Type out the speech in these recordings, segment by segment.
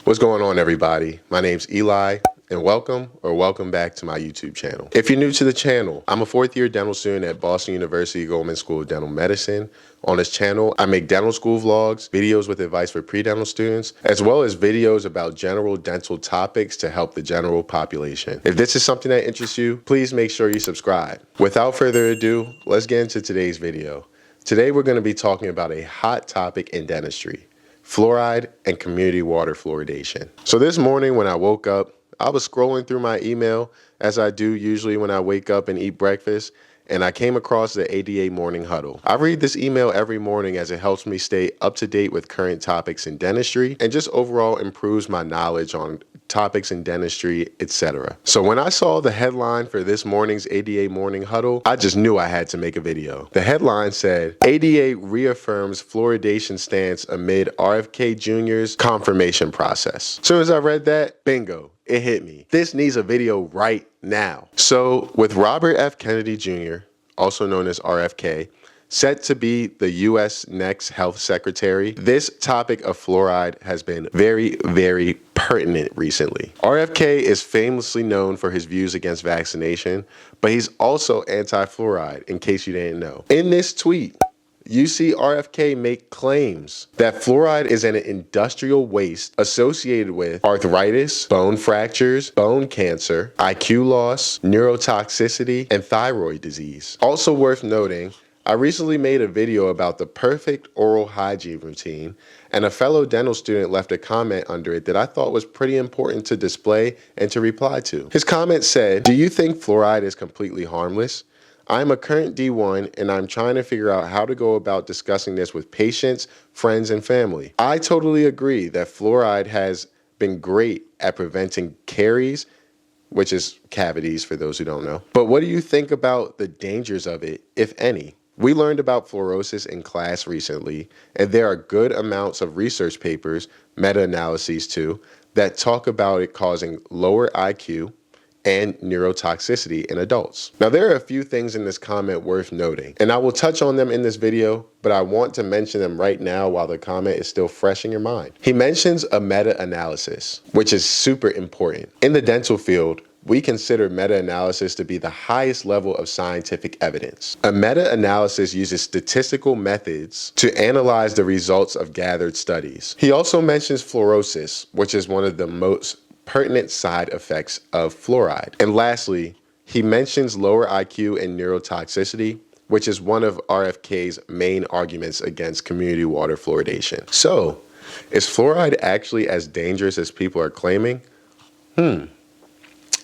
What's going on, everybody? My name's Eli, and welcome back to my YouTube channel. If you're new to the channel, I'm a fourth-year dental student at Boston University Goldman School of Dental Medicine. On this channel, I make dental school vlogs, videos with advice for pre-dental students, as well as videos about general dental topics to help the general population. If this is something that interests you, please make sure you subscribe. Without further ado, let's get into today's video. Today, we're going to be talking about a hot topic in dentistry: fluoride and community water fluoridation. So this morning when I woke up, I was scrolling through my email as I do usually when I wake up and eat breakfast, and I came across the ADA morning huddle. I read this email every morning as it helps me stay up to date with current topics in dentistry and just overall improves my knowledge on topics in dentistry, etc. So when I saw the headline for this morning's ADA morning huddle, I just knew I had to make a video. The headline said, ADA reaffirms fluoridation stance amid RFK Jr.'s confirmation process. As soon as I read that, bingo, it hit me. This needs a video right now. So with Robert F. Kennedy Jr., also known as RFK, set to be the U.S. next health secretary, this topic of fluoride has been very, very pertinent recently. RFK is famously known for his views against vaccination, but he's also anti-fluoride, in case you didn't know. In this tweet, you see RFK make claims that fluoride is an industrial waste associated with arthritis, bone fractures, bone cancer, IQ loss, neurotoxicity, and thyroid disease. Also worth noting, I recently made a video about the perfect oral hygiene routine, and a fellow dental student left a comment under it that I thought was pretty important to display and to reply to. His comment said, "Do you think fluoride is completely harmless? I'm a current D1 and I'm trying to figure out how to go about discussing this with patients, friends, and family. I totally agree that fluoride has been great at preventing caries," which is cavities for those who don't know. "But what do you think about the dangers of it, if any? We learned about fluorosis in class recently, and there are good amounts of research papers, meta-analyses too, that talk about it causing lower IQ and neurotoxicity in adults." Now, there are a few things in this comment worth noting, and I will touch on them in this video, but I want to mention them right now while the comment is still fresh in your mind. He mentions a meta-analysis, which is super important. In the dental field, we consider meta-analysis to be the highest level of scientific evidence. A meta-analysis uses statistical methods to analyze the results of gathered studies. He also mentions fluorosis, which is one of the most pertinent side effects of fluoride. And lastly, he mentions lower IQ and neurotoxicity, which is one of RFK's main arguments against community water fluoridation. So, is fluoride actually as dangerous as people are claiming?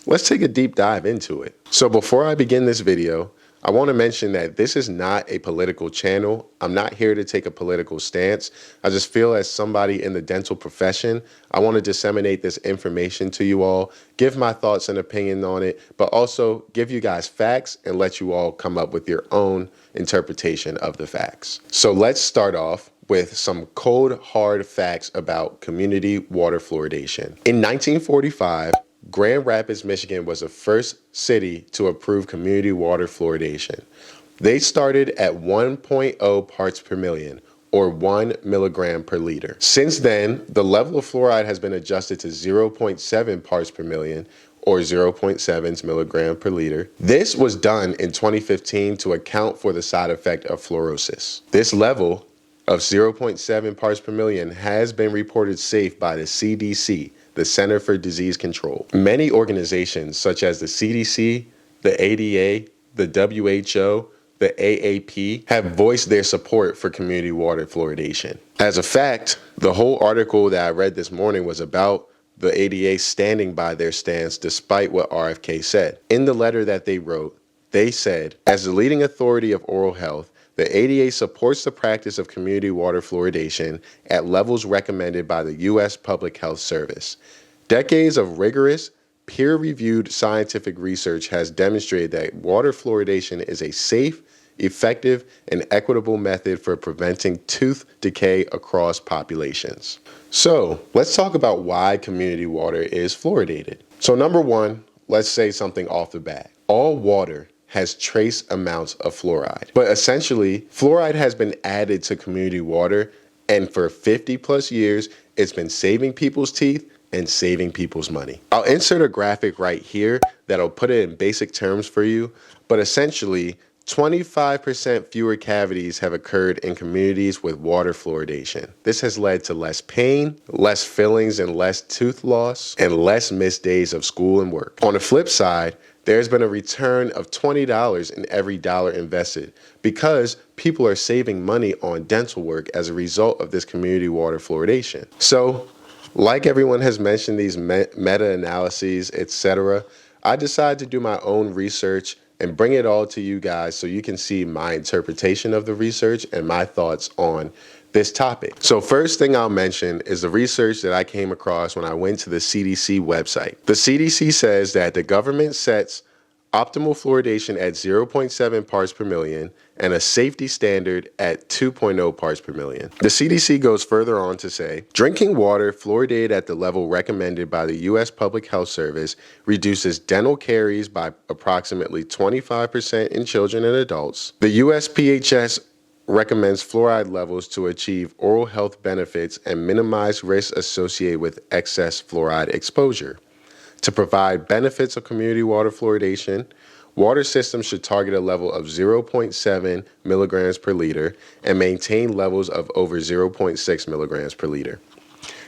Let's take a deep dive into it. So before I begin this video, I want to mention that this is not a political channel. I'm not here to take a political stance. I just feel as somebody in the dental profession, I want to disseminate this information to you all, give my thoughts and opinion on it, but also give you guys facts and let you all come up with your own interpretation of the facts. So let's start off with some cold, hard facts about community water fluoridation. In 1945, Grand Rapids, Michigan was the first city to approve community water fluoridation. They started at 1.0 parts per million, or 1 milligram per liter. Since then, the level of fluoride has been adjusted to 0.7 parts per million, or 0.7 milligram per liter. This was done in 2015 to account for the side effect of fluorosis. This level of 0.7 parts per million has been reported safe by the CDC, the Center for Disease Control. Many organizations such as the CDC, the ADA, the WHO, the AAP have voiced their support for community water fluoridation. As a fact, the whole article that I read this morning was about the ADA standing by their stance despite what RFK said. In the letter that they wrote, they said, "As the leading authority of oral health, the ADA supports the practice of community water fluoridation at levels recommended by the U.S. Public Health Service. Decades of rigorous, peer-reviewed scientific research has demonstrated that water fluoridation is a safe, effective, and equitable method for preventing tooth decay across populations." So let's talk about why community water is fluoridated. So number one, let's say something off the bat. All water has trace amounts of fluoride. But essentially, fluoride has been added to community water, and for 50 plus years, It's been saving people's teeth and saving people's money. I'll insert a graphic right here that'll put it in basic terms for you, but essentially 25% fewer cavities have occurred in communities with water fluoridation. This has led to less pain, less fillings and less tooth loss, and less missed days of school and work. On the flip side, there's been a return of $20 in every dollar invested because people are saving money on dental work as a result of this community water fluoridation. So, like everyone has mentioned, these meta-analyses, etc., I decided to do my own research and bring it all to you guys so you can see my interpretation of the research and my thoughts on this topic. So first thing I'll mention is the research that I came across when I went to the CDC website. The CDC says that the government sets optimal fluoridation at 0.7 parts per million and a safety standard at 2.0 parts per million. The CDC goes further on to say, drinking water fluoridated at the level recommended by the U.S. Public Health Service reduces dental caries by approximately 25% in children and adults. The USPHS recommends fluoride levels to achieve oral health benefits and minimize risks associated with excess fluoride exposure. To provide benefits of community water fluoridation, water systems should target a level of 0.7 milligrams per liter and maintain levels of over 0.6 milligrams per liter.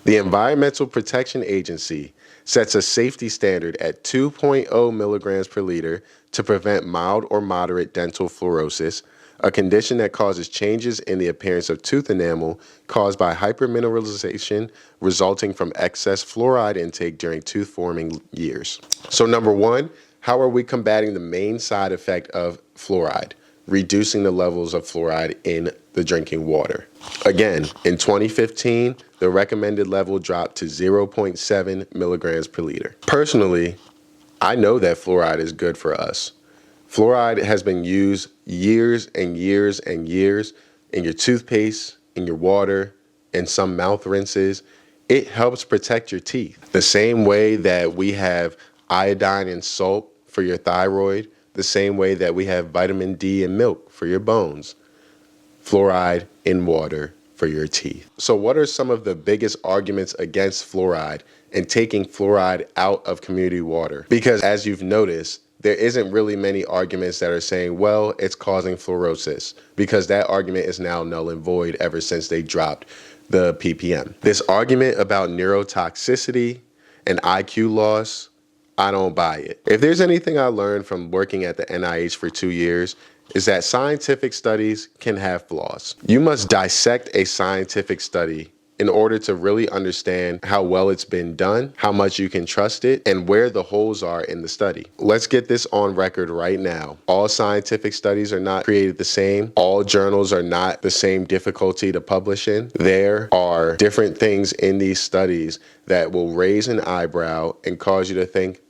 The Environmental Protection Agency sets a safety standard at 2.0 milligrams per liter to prevent mild or moderate dental fluorosis, a condition that causes changes in the appearance of tooth enamel caused by hypermineralization resulting from excess fluoride intake during tooth forming years. So number one, how are we combating the main side effect of fluoride? Reducing the levels of fluoride in the drinking water. Again, in 2015, the recommended level dropped to 0.7 milligrams per liter. Personally, I know that fluoride is good for us. Fluoride has been used years and years and years in your toothpaste, in your water, in some mouth rinses. It helps protect your teeth. The same way that we have iodine in salt for your thyroid, the same way that we have vitamin D in milk for your bones, fluoride in water for your teeth. So what are some of the biggest arguments against fluoride and taking fluoride out of community water? Because as you've noticed, there isn't really many arguments that are saying, well, it's causing fluorosis, because that argument is now null and void ever since they dropped the ppm. This argument about neurotoxicity and IQ loss, I don't buy it. If there's anything I learned from working at the NIH for 2 years, is that scientific studies can have flaws. You must dissect a scientific study in order to really understand how well it's been done, how much you can trust it, and where the holes are in the study. Let's get this on record right now. All scientific studies are not created the same. All journals are not the same difficulty to publish in. There are different things in these studies that will raise an eyebrow and cause you to think,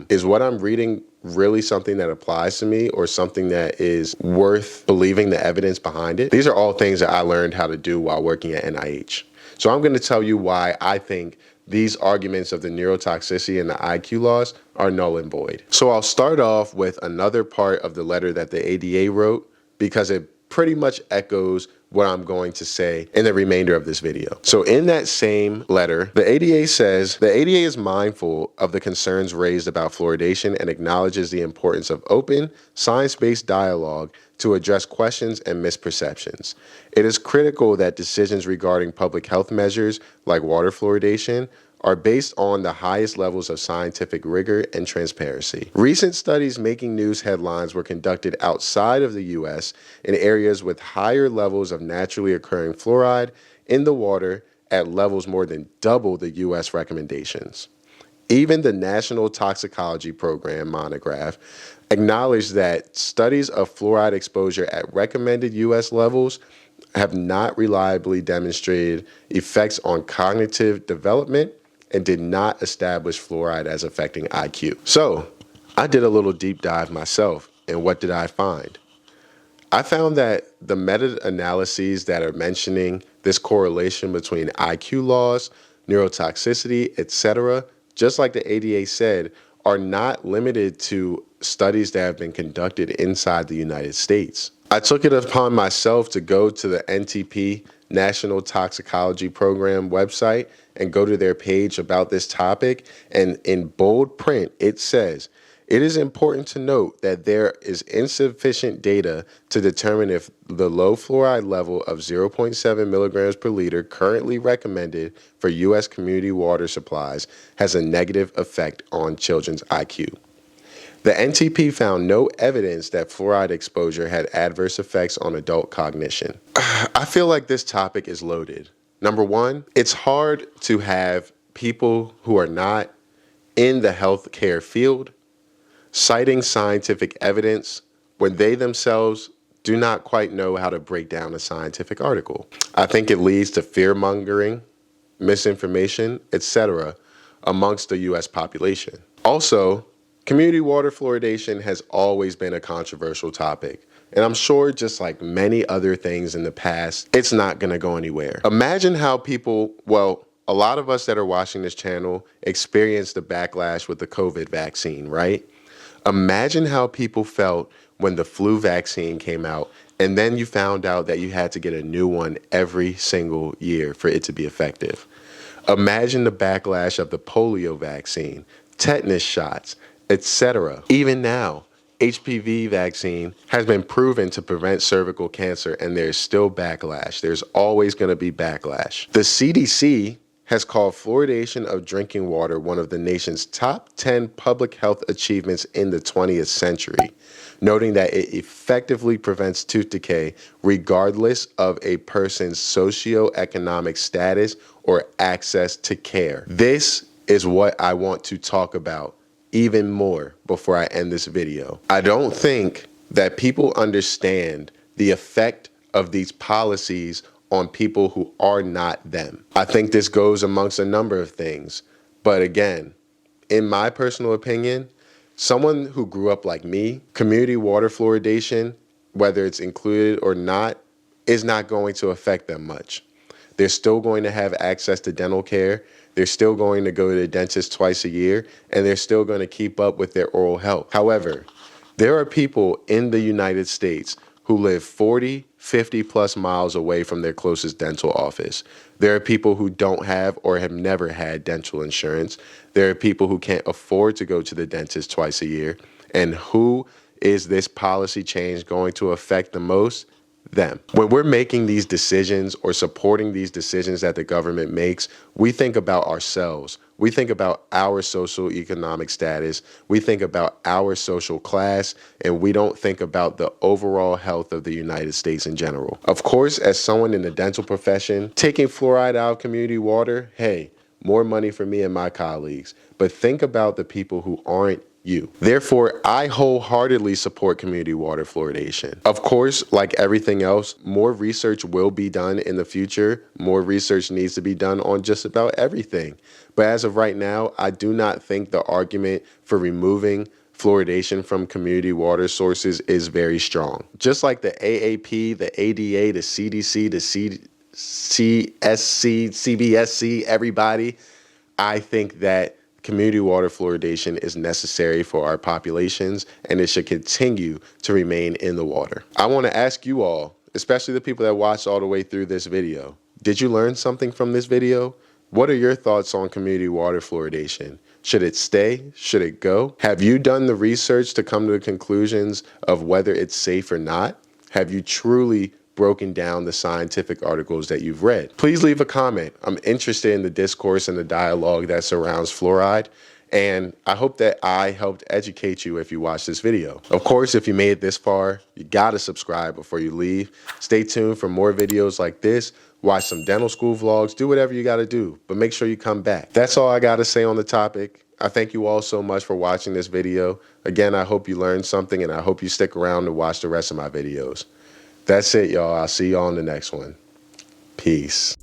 is what I'm reading really something that applies to me or something that is worth believing the evidence behind it? These are all things that I learned how to do while working at NIH. So I'm going to tell you why I think these arguments of the neurotoxicity and the IQ loss are null and void. So I'll start off with another part of the letter that the ADA wrote because it pretty much echoes what I'm going to say in the remainder of this video. So in that same letter, the ADA says, the ADA is mindful of the concerns raised about fluoridation and acknowledges the importance of open, science-based dialogue to address questions and misperceptions. It is critical that decisions regarding public health measures like water fluoridation are based on the highest levels of scientific rigor and transparency. Recent studies making news headlines were conducted outside of the U.S. in areas with higher levels of naturally occurring fluoride in the water at levels more than double the U.S. recommendations. Even the National Toxicology Program monograph acknowledged that studies of fluoride exposure at recommended U.S. levels have not reliably demonstrated effects on cognitive development and did not establish fluoride as affecting IQ. So I did a little deep dive myself, and what did I find? I found that the meta-analyses that are mentioning this correlation between IQ loss, neurotoxicity, etc., just like the ADA said, are not limited to studies that have been conducted inside the United States. I took it upon myself to go to the NTP National Toxicology Program website and go to their page about this topic, and in bold print, it says, "It is important to note that there is insufficient data to determine if the low fluoride level of 0.7 milligrams per liter currently recommended for U.S. community water supplies has a negative effect on children's IQ." The NTP found no evidence that fluoride exposure had adverse effects on adult cognition. I feel like this topic is loaded. Number one, it's hard to have people who are not in the healthcare field citing scientific evidence when they themselves do not quite know how to break down a scientific article. I think it leads to fear-mongering, misinformation, etc. amongst the U.S. population. Also, community water fluoridation has always been a controversial topic, and I'm sure just like many other things in the past, it's not going to go anywhere. Imagine how people, a lot of us that are watching this channel experienced the backlash with the COVID vaccine, right? Imagine how people felt when the flu vaccine came out, and then you found out that you had to get a new one every single year for it to be effective. Imagine the backlash of the polio vaccine, tetanus shots, etc. Even now, HPV vaccine has been proven to prevent cervical cancer, and there's still backlash. There's always going to be backlash. The CDC has called fluoridation of drinking water one of the nation's top 10 public health achievements in the 20th century, noting that it effectively prevents tooth decay regardless of a person's socioeconomic status or access to care. This is what I want to talk about even more before I end this video. I don't think that people understand the effect of these policies on people who are not them. I think this goes amongst a number of things. But again, in my personal opinion, someone who grew up like me, community water fluoridation, whether it's included or not, is not going to affect them much. They're still going to have access to dental care. They're still going to go to the dentist twice a year, and they're still going to keep up with their oral health. However, there are people in the United States who live 40, 50 plus miles away from their closest dental office. There are people who don't have or have never had dental insurance. There are people who can't afford to go to the dentist twice a year. And who is this policy change going to affect the most? Them. When we're making these decisions or supporting these decisions that the government makes, we think about ourselves. We think about our socioeconomic status. We think about our social class, and we don't think about the overall health of the United States in general. Of course, as someone in the dental profession, taking fluoride out of community water, hey, more money for me and my colleagues. But think about the people who aren't you. Therefore, I wholeheartedly support community water fluoridation. Of course, like everything else, more research will be done in the future. More research needs to be done on just about everything. But as of right now, I do not think the argument for removing fluoridation from community water sources is very strong. Just like the AAP, the ADA, the CDC, the CSC, CBSC, everybody, I think that community water fluoridation is necessary for our populations, and it should continue to remain in the water. I want to ask you all, especially the people that watched all the way through this video, did you learn something from this video? What are your thoughts on community water fluoridation? Should it stay? Should it go? Have you done the research to come to the conclusions of whether it's safe or not? Have you truly broken down the scientific articles that you've read? Please leave a comment. I'm interested in the discourse and the dialogue that surrounds fluoride, and I hope that I helped educate you if you watch this video. Of course, if you made it this far, you gotta subscribe before you leave. Stay tuned for more videos like this. Watch some dental school vlogs, do whatever you gotta do, but make sure you come back. That's all I gotta say on the topic. I thank you all so much for watching this video. Again, I hope you learned something, and I hope you stick around to watch the rest of my videos. That's it, y'all. I'll see y'all on the next one. Peace.